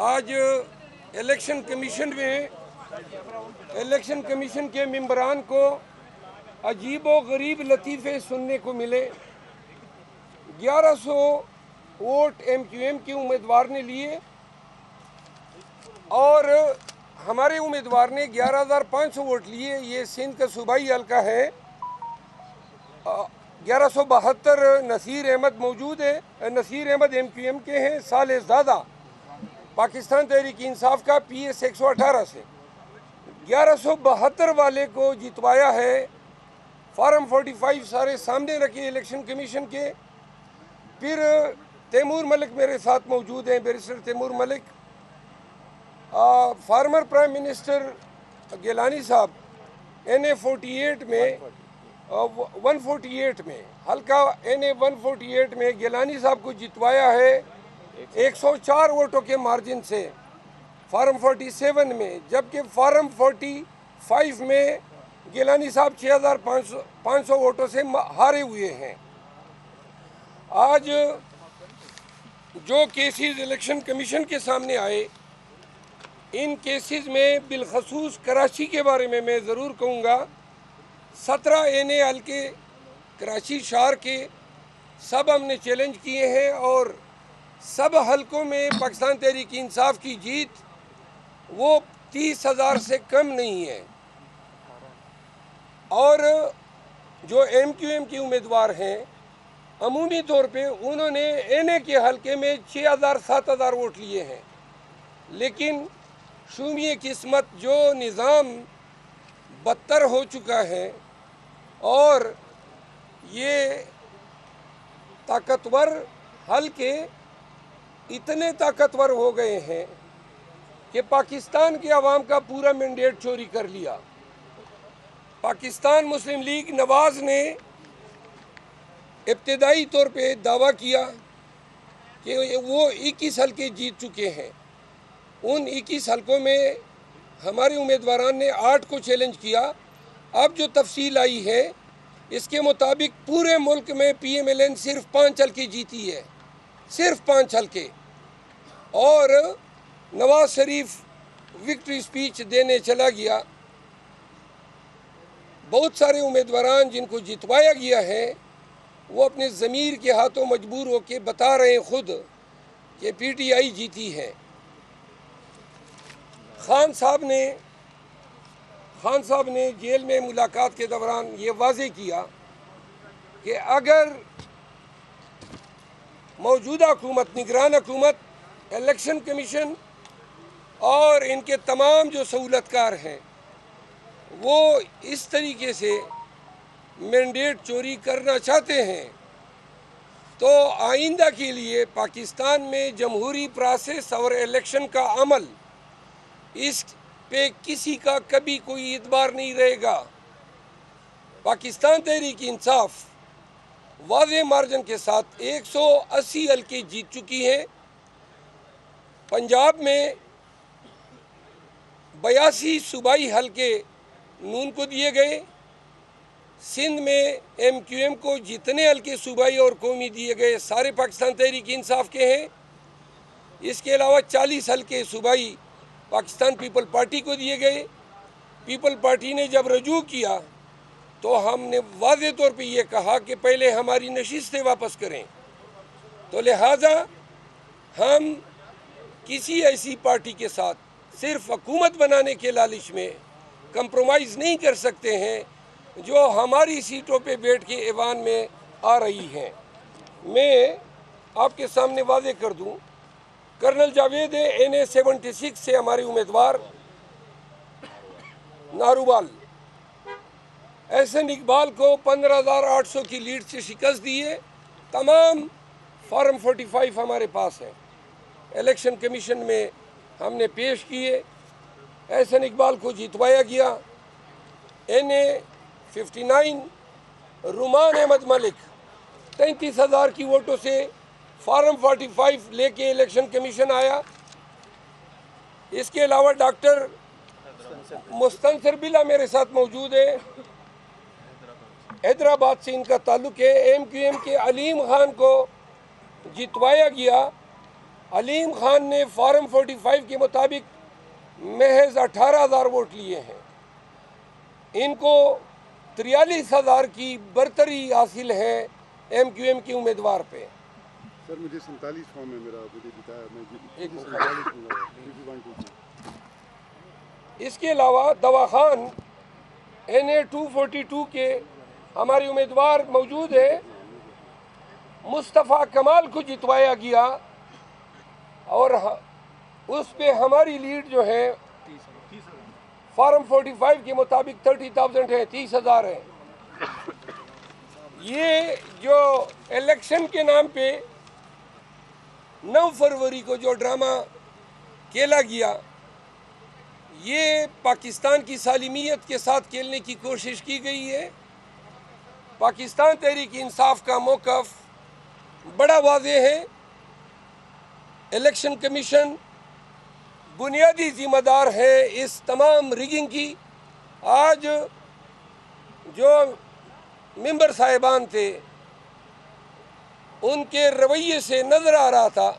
آج election commission کے ممبران کو عجیب و غریب لطیفے سننے کو ملے۔ 1100 ووٹ ایم کیو ایم کے امیدوار نے لیے اور ہمارے امیدوار نے 11,500 ووٹ لیے۔ یہ سندھ کا صوبائی حلقہ ہے۔ 1172 نصیر احمد موجود ہے۔ Nasir Ahmed M Q M کے ہیں۔ صالح زادہ پاکستان تحریک انصاف کا پی ایس 118 سے 1172 والے کو جتوایا ہے۔ فارم 45 سارے سامنے رکھے الیکشن کمیشن کے۔ پھر تیمور ملک میرے ساتھ موجود ہیں، بیرسٹر تیمور ملک۔ فارمر پرائم منسٹر گیلانی صاحب NA 48 میں 148 میں حلقہ NA 148 میں گیلانی صاحب کو جتوایا ہے 104 ووٹوں کے مارجن سے فارم 47 میں، جبکہ فارم 45 میں گیلانی صاحب 6,500 ووٹوں سے ہارے ہوئے ہیں۔ آج جو کیسز الیکشن کمیشن کے سامنے آئے، ان کیسز میں بالخصوص کراچی کے بارے میں ضرور کہوں گا۔ 17 NA حلقے کراچی شہر کے سب ہم نے چیلنج کیے ہیں اور سب حلقوں میں پاکستان تحریک انصاف کی جیت وہ 30,000 سے کم نہیں ہے۔ اور جو ایم کیو ایم کے امیدوار ہیں، عمومی طور پہ انہوں نے NA کے حلقے میں 6,000-7,000 ووٹ لیے ہیں، لیکن شومی قسمت جو نظام بدتر ہو چکا ہے اور یہ طاقتور حلقے اتنے طاقتور ہو گئے ہیں کہ پاکستان کے عوام کا پورا مینڈیٹ چوری کر لیا۔ پاکستان مسلم لیگ نواز نے ابتدائی طور پہ دعویٰ کیا کہ وہ 21 حلقے جیت چکے ہیں۔ ان 21 حلقوں میں ہمارے امیدواران نے 8 کو چیلنج کیا۔ اب جو تفصیل آئی ہے اس کے مطابق پورے ملک میں PMLN صرف 5 حلقے جیتی ہے، صرف 5 حلقے، اور نواز شریف وکٹری سپیچ دینے چلا گیا۔ بہت سارے امیدواران جن کو جتوایا گیا ہے وہ اپنے ضمیر کے ہاتھوں مجبور ہو کے بتا رہے ہیں خود کہ PTI جیتی ہے۔ خان صاحب نے جیل میں ملاقات کے دوران یہ واضح کیا کہ اگر موجودہ حکومت، نگران حکومت، الیکشن کمیشن اور ان کے تمام جو سہولت کار ہیں وہ اس طریقے سے مینڈیٹ چوری کرنا چاہتے ہیں تو آئندہ کے لیے پاکستان میں جمہوری پروسیس اور الیکشن کا عمل، اس پہ کسی کا کبھی کوئی اعتبار نہیں رہے گا۔ پاکستان تحریک انصاف واضح مارجن کے ساتھ 180 حلقے جیت چکی ہے۔ پنجاب میں 82 صوبائی حلقے نون کو دیے گئے۔ سندھ میں ایم کیو ایم کو جتنے حلقے صوبائی اور قومی دیے گئے سارے پاکستان تحریک انصاف کے ہیں۔ اس کے علاوہ 40 حلقے صوبائی پاکستان پیپل پارٹی کو دیے گئے۔ پیپل پارٹی نے جب رجوع کیا تو ہم نے واضح طور پہ یہ کہا کہ پہلے ہماری نشستیں واپس کریں، تو لہٰذا ہم کسی ایسی پارٹی کے ساتھ صرف حکومت بنانے کے لالچ میں کمپرومائز نہیں کر سکتے ہیں جو ہماری سیٹوں پہ بیٹھ کے ایوان میں آ رہی ہیں۔ میں آپ کے سامنے واضح کر دوں، کرنل جاوید NA 76 سے ہمارے امیدوار ناروال احسن اقبال کو 15,800 کی لیڈ سے شکست دیے۔ تمام فارم 45 ہمارے پاس ہیں، الیکشن کمیشن میں ہم نے پیش کیے۔ احسن اقبال کو جتوایا گیا۔ NA 59 رومان احمد ملک 33,000 کی ووٹوں سے فارم 45 لے کے الیکشن کمیشن آیا۔ اس کے علاوہ ڈاکٹر مستنصر بلا میرے ساتھ موجود ہے، حیدرآباد سے ان کا تعلق ہے۔ ایم کیو ایم کے علیم خان کو جتوایا گیا علیم خان نے فارم 45 کے مطابق محض 18,000 ووٹ لیے ہیں. ان کو 43,000 کی برتری حاصل ہے ایم کیو ایم کے امیدوار پہ. سر مجھے 47 فارم ہے میرا، مجھے بتایا اس کے علاوہ دواخان NA 242 کے ہمارے امیدوار موجود ہے. مصطفیٰ کمال کو جتوایا گیا اور اس پہ ہماری لیڈ جو ہے فارم 45 کے مطابق 30,000 ہے، 30,000 ہے. یہ جو الیکشن کے نام پہ 9 فروری کو جو ڈرامہ کھیلا گیا، یہ پاکستان کی سالمیت کے ساتھ کھیلنے کی کوشش کی گئی ہے. پاکستان تحریک انصاف کا موقف بڑا واضح ہے. الیکشن کمیشن بنیادی ذمہ دار ہے اس تمام ریگنگ کی. آج جو ممبر صاحبان تھے ان کے رویے سے نظر آ رہا تھا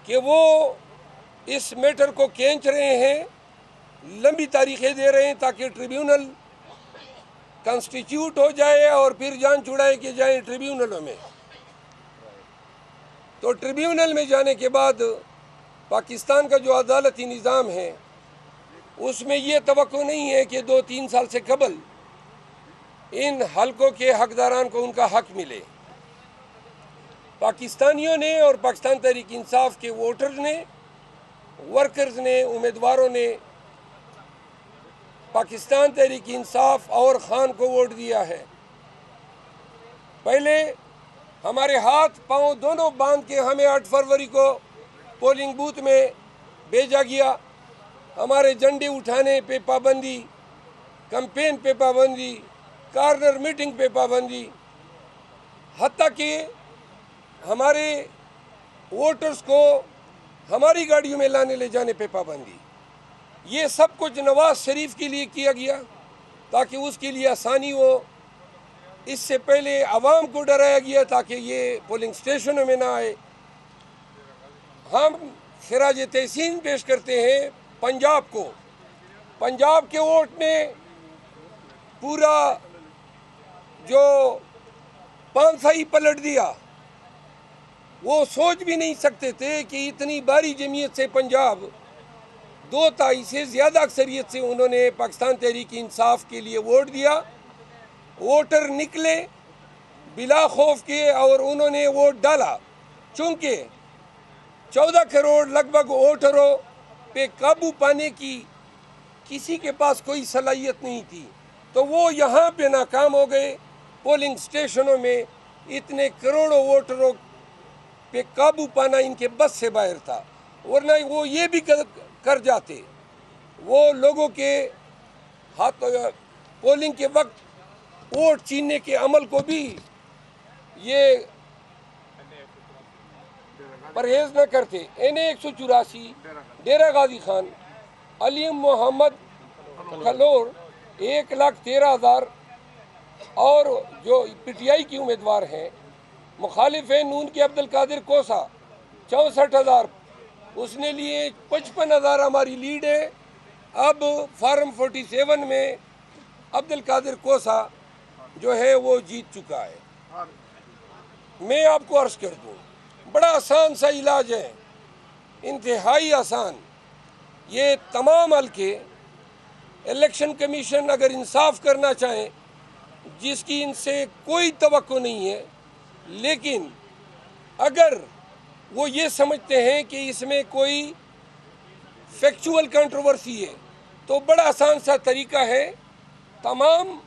کہ وہ اس میٹر کو کھینچ رہے ہیں، لمبی تاریخیں دے رہے ہیں تاکہ ٹریبیونل کنسٹیٹیوٹ ہو جائے اور پھر جان چھڑائے کہ جائیں ٹریبیونلوں میں. تو ٹریبیونل میں جانے کے بعد پاکستان کا جو عدالتی نظام ہے اس میں یہ توقع نہیں ہے کہ 2-3 سال سے قبل ان حلقوں کے حقداران کو ان کا حق ملے. پاکستانیوں نے اور پاکستان تحریک انصاف کے ووٹرز نے، ورکرز نے، امیدواروں نے پاکستان تحریک انصاف اور خان کو ووٹ دیا ہے. پہلے ہمارے ہاتھ پاؤں دونوں باندھ کے ہمیں 8 فروری کو پولنگ بوتھ میں بھیجا گیا. ہمارے جھنڈے اٹھانے پہ پابندی، کمپین پہ پابندی، کارنر میٹنگ پہ پابندی، حتیٰ کہ ہمارے ووٹرز کو ہماری گاڑیوں میں لانے لے جانے پہ پابندی. یہ سب کچھ نواز شریف کے لیے کیا گیا تاکہ اس کے لیے آسانی ہو. اس سے پہلے عوام کو ڈرایا گیا تاکہ یہ پولنگ سٹیشنوں میں نہ آئے. ہم خراج تحسین پیش کرتے ہیں پنجاب کو. پنجاب کے ووٹ نے پورا جو پانسا ہی پلٹ دیا. وہ سوچ بھی نہیں سکتے تھے کہ اتنی باری جمعیت سے پنجاب 2/3 سے زیادہ اکثریت سے انہوں نے پاکستان تحریک انصاف کے لیے ووٹ دیا. ووٹر نکلے بلا خوف کے اور انہوں نے ووٹ ڈالا. چونکہ 14 کروڑ لگ بھگ ووٹروں پہ قابو پانے کی کسی کے پاس کوئی صلاحیت نہیں تھی تو وہ یہاں پہ ناکام ہو گئے. پولنگ سٹیشنوں میں اتنے کروڑوں ووٹروں پہ قابو پانا ان کے بس سے باہر تھا، ورنہ وہ یہ بھی کر جاتے. وہ لوگوں کے ہاتھ پولنگ کے وقت ووٹ چھیننے کے عمل کو بھی یہ پرہیز نہ کرتے. NA 184 ڈیرہ غازی خان، علیم محمد کھلور 1,13,000 اور جو PTI کی امیدوار ہیں. مخالف ہیں نون کے عبدالقادر کوسا 64,000، اس نے لیے 55,000 ہماری لیڈ ہے. اب فارم 47 میں عبدالقادر کوسا جو ہے وہ جیت چکا ہے. میں آپ کو عرض کر دوں، بڑا آسان سا علاج ہے، انتہائی آسان. یہ تمام حلقے الیکشن کمیشن اگر انصاف کرنا چاہیں، جس کی ان سے کوئی توقع نہیں ہے، لیکن اگر وہ یہ سمجھتے ہیں کہ اس میں کوئی فیکچول کنٹروورسی ہے تو بڑا آسان سا طریقہ ہے. تمام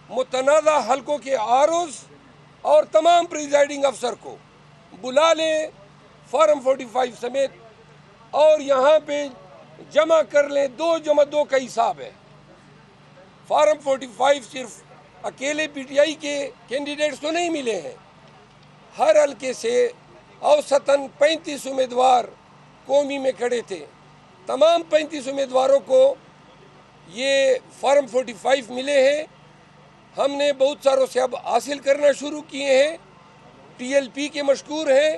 متنازع حلقوں کے ROs اور تمام پریزائڈنگ افسر کو بلا لیں فارم 45 سمیت اور یہاں پہ جمع کر لیں. 2+2 کا حساب ہے. فارم 45 صرف اکیلے PTI کے کینڈیڈیٹس تو نہیں ملے ہیں، ہر حلقے سے اوسطاً 35 امیدوار قومی میں کھڑے تھے. تمام 35 امیدواروں کو یہ فارم 45 ملے ہیں. ہم نے بہت ساروں سے اب حاصل کرنا شروع کیے ہیں. TLP کے مشکور ہیں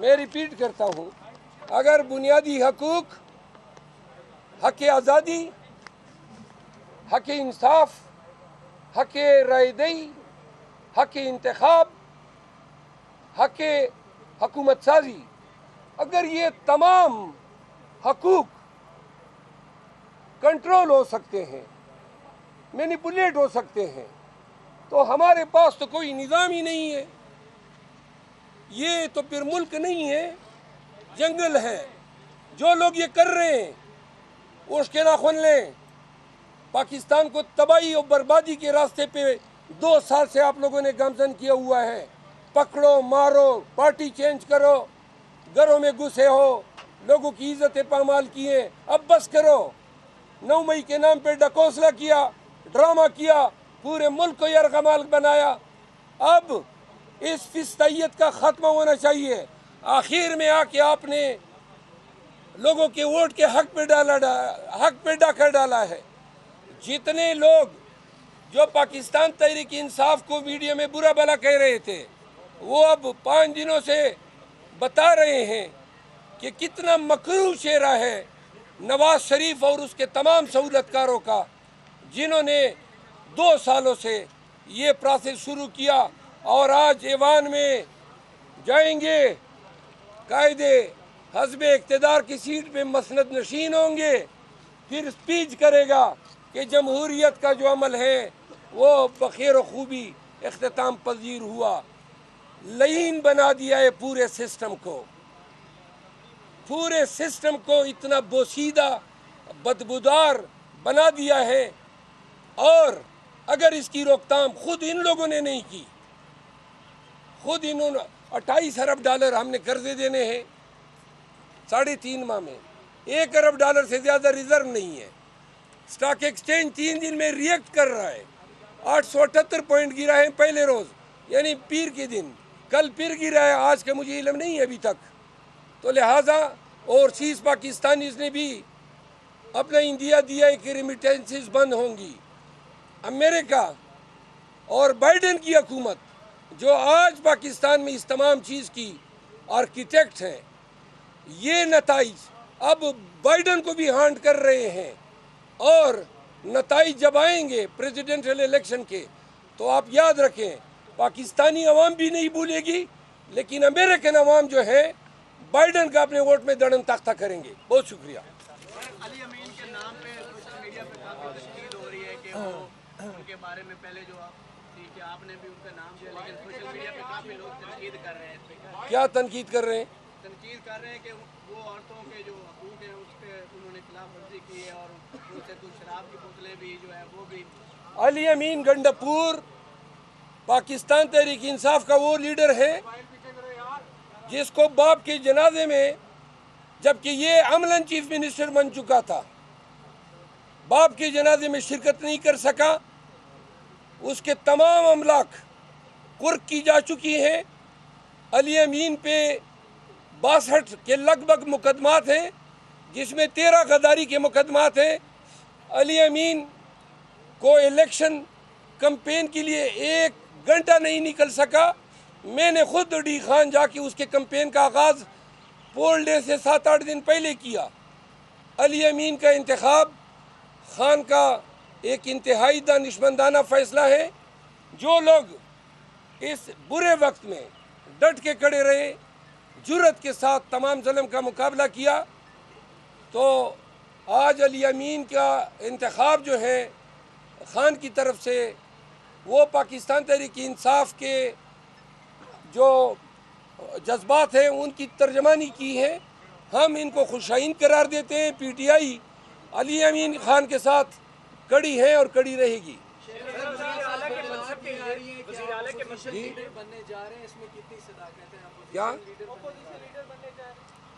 میں ریپیٹ کرتا ہوں، اگر بنیادی حقوق، حق آزادی، حق انصاف، حق رائے دہی، حق انتخاب، حق حکومت سازی، اگر یہ تمام حقوق کنٹرول ہو سکتے ہیں، مینیپولیٹ ہو سکتے ہیں، تو ہمارے پاس تو کوئی نظام ہی نہیں ہے. یہ تو پھر ملک نہیں ہے، جنگل ہے. جو لوگ یہ کر رہے ہیں اس کے ناخن لیں. پاکستان کو تباہی اور بربادی کے راستے پہ 2 سال سے آپ لوگوں نے گامزن کیا ہوا ہے. پکڑو، مارو، پارٹی چینج کرو، گھروں میں گھسے ہو، لوگوں کی عزتیں پامال کیے. اب بس کرو. 9 مئی کے نام پہ ڈکوسلا کیا، ڈرامہ کیا، پورے ملک کو یرغمال بنایا. اب اس فسطائیت کا خاتمہ ہونا چاہیے. آخر میں آ کے آپ نے لوگوں کے ووٹ کے حق پہ ڈاکہ ڈالا ہے. جتنے لوگ جو پاکستان تحریک انصاف کو ویڈیو میں برا بھلا کہہ رہے تھے، وہ اب 5 دنوں سے بتا رہے ہیں کہ کتنا مکروہ چہرہ ہے نواز شریف اور اس کے تمام سہولت کاروں کا، جنہوں نے 2 سالوں سے یہ پروسیس شروع کیا اور آج ایوان میں جائیں گے، قائد حزب اقتدار کی سیٹ پہ مسند نشین ہوں گے، پھر اسپیچ کرے گا کہ جمہوریت کا جو عمل ہے وہ بخیر و خوبی اختتام پذیر ہوا. لعین بنا دیا ہے پورے سسٹم کو. پورے سسٹم کو اتنا بوسیدہ، بدبودار بنا دیا ہے. اور اگر اس کی روک تھام خود ان لوگوں نے نہیں کی، خود انہوں نے 28 ارب ڈالر ہم نے قرضے دینے ہیں 3.5 ماہ میں. 1 ارب ڈالر سے زیادہ ریزرو نہیں ہے. سٹاک ایکسچینج 3 دن میں ریئیکٹ کر رہا ہے. 878 پوائنٹ گرا ہے پہلے روز، یعنی پیر کے دن. کل پھر گرا ہے، آج کا مجھے علم نہیں ہے ابھی تک. تو لہٰذا اوورسیز پاکستانیز نے بھی اپنا انڈیا دیا ہے کہ ریمیٹنسز بند ہوں گی. امریکہ اور بائیڈن کی حکومت جو آج پاکستان میں اس تمام چیز کی آرکیٹیکٹ ہے، یہ نتائج اب بائیڈن کو بھی ہانٹ کر رہے ہیں. اور نتائج جب آئیں گے پریزیڈنشل الیکشن کے تو آپ یاد رکھیں، پاکستانی عوام بھی نہیں بھولے گی، لیکن امریکن عوام جو ہے بائیڈن کا اپنے ووٹ میں دڑن تختہ کریں گے. بہت شکریہ. علی امین کے نام پہ سوشل میڈیا پہ کافی تشکیل ہو رہی ہے کہ وہ ان کے بارے میں پہلے جو تھی کہ آپ نے بھی ان کا نام دیا، لیکن سوشل میڈیا پہ کافی لوگ تنقید کر رہے ہیں. کیا تنقید کر رہے ہیں؟ تنقید کر رہے ہیں کہ وہ عورتوں کے جو حقوق ہیں اس پہ انہوں نے خلاف ورزی کی ہے، اور ان سے کچھ شراب کی بوتلیں بھی جو ہے وہ بھی. علی امین گنڈپور پاکستان تحریک انصاف کا وہ لیڈر ہے جس کو باپ کے جنازے میں، جبکہ یہ عملاً چیف منسٹر بن چکا تھا، باپ کے جنازے میں شرکت نہیں کر سکا. اس کے تمام املاک قرق کی جا چکی ہیں. علی امین پہ 62 کے لگ بھگ مقدمات ہیں، جس میں 13 غداری کے مقدمات ہیں. علی امین کو الیکشن کمپین کے لیے 1 گھنٹہ نہیں نکل سکا. میں نے خود ڈی خان جا کے اس کے کمپین کا آغاز پول ڈے سے 7-8 دن پہلے کیا. علی امین کا انتخاب خان کا ایک انتہائی دانشمندانہ فیصلہ ہے. جو لوگ اس برے وقت میں ڈٹ کے کھڑے رہے، جرأت کے ساتھ تمام ظلم کا مقابلہ کیا، تو آج علی امین کا انتخاب جو ہے خان کی طرف سے، وہ پاکستان تحریک انصاف کے جو جذبات ہیں ان کی ترجمانی کی ہے. ہم ان کو خوشائند قرار دیتے ہیں. پی ٹی آئی علی امین خان کے ساتھ کڑی ہے اور کڑی رہے گی. کیا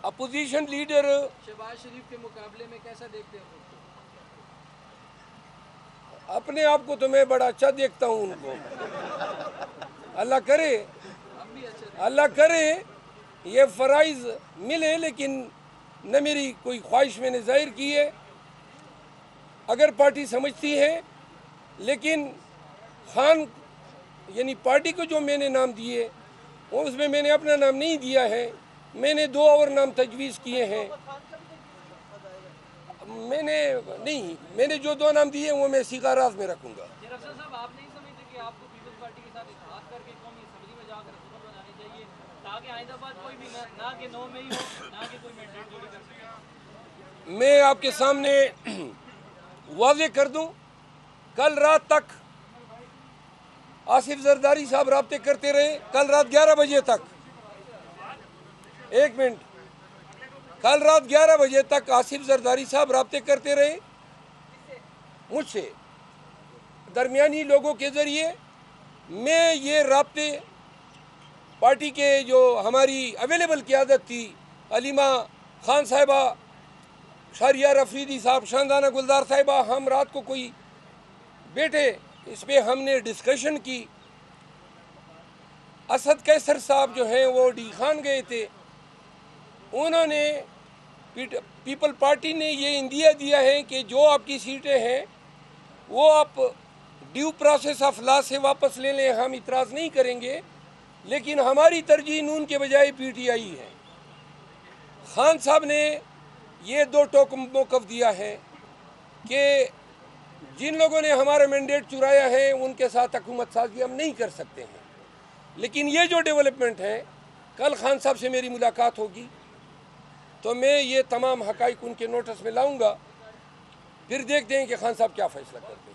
اپوزیشن لیڈر شہباز شریف کے مقابلے میں کیسا دیکھتے ہیں؟ اپنے آپ کو تو میں بڑا اچھا دیکھتا ہوں. ان کو اللہ کرے یہ فرائض ملے، لیکن نہ میری کوئی خواہش میں نے ظاہر کی ہے. اگر پارٹی سمجھتی ہے، لیکن خان یعنی پارٹی کو جو میں نے نام دیے اس میں میں نے اپنا نام نہیں دیا ہے. میں نے 2 اور نام تجویز کیے ہیں. میں نے جو 2 نام دیے وہ میں سیغہ راز میں رکھوں گا. افسر صاحب آپ نہیں سمجھتے کہ آپ کو پیپلز پارٹی کے ساتھ اتحاد کر کے قومی اسمبلی میں جا کر حکومت بنانی چاہیے تاکہ آئندہ بعد کوئی بھی نہ کہ نو میں ہی ہو نہ کہ کوئی مینڈیٹ چوری کر سکے؟ میں آپ کے سامنے واضح کر دوں، کل رات تک آصف زرداری صاحب رابطے کرتے رہے. کل رات 11 بجے تک، ایک منٹ، کل رات 11 بجے تک آصف زرداری صاحب رابطے کرتے رہے مجھ سے درمیانی لوگوں کے ذریعے. میں یہ رابطے پارٹی کے جو ہماری اویلیبل قیادت تھی، علیمہ خان صاحبہ، شہریار افریدی صاحب، شاندانہ گلدار صاحبہ، ہم رات کو کوئی بیٹھے، اس پہ ہم نے ڈسکشن کی. اسد کیسر صاحب جو ہیں وہ ڈی خان گئے تھے، انہوں نے پیپل پارٹی نے یہ اندیا دیا ہے کہ جو آپ کی سیٹیں ہیں وہ آپ ڈیو پروسیس آف لا سے واپس لے لیں، ہم اعتراض نہیں کریں گے، لیکن ہماری ترجیح نون کے بجائے پی ٹی آئی ہے. خان صاحب نے یہ 2 ٹوک موقف دیا ہے کہ جن لوگوں نے ہمارا مینڈیٹ چرایا ہے ان کے ساتھ حکومت سازی ہم نہیں کر سکتے ہیں. لیکن یہ جو ڈیولپمنٹ ہے، کل خان صاحب سے میری ملاقات ہوگی تو میں یہ تمام حقائق ان کے نوٹس میں لاؤں گا، پھر دیکھتے ہیں کہ خان صاحب کیا فیصلہ کرتے ہیں.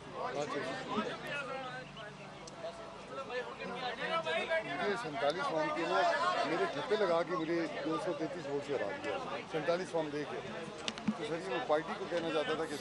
مجھے 47 فارم کے نا میرے ٹھپے لگا کے مجھے 233 ووٹ سے ہرا دیا. 47 فارم دے کے تو سر یہ میں پارٹی کو کہنا چاہتا تھا کہ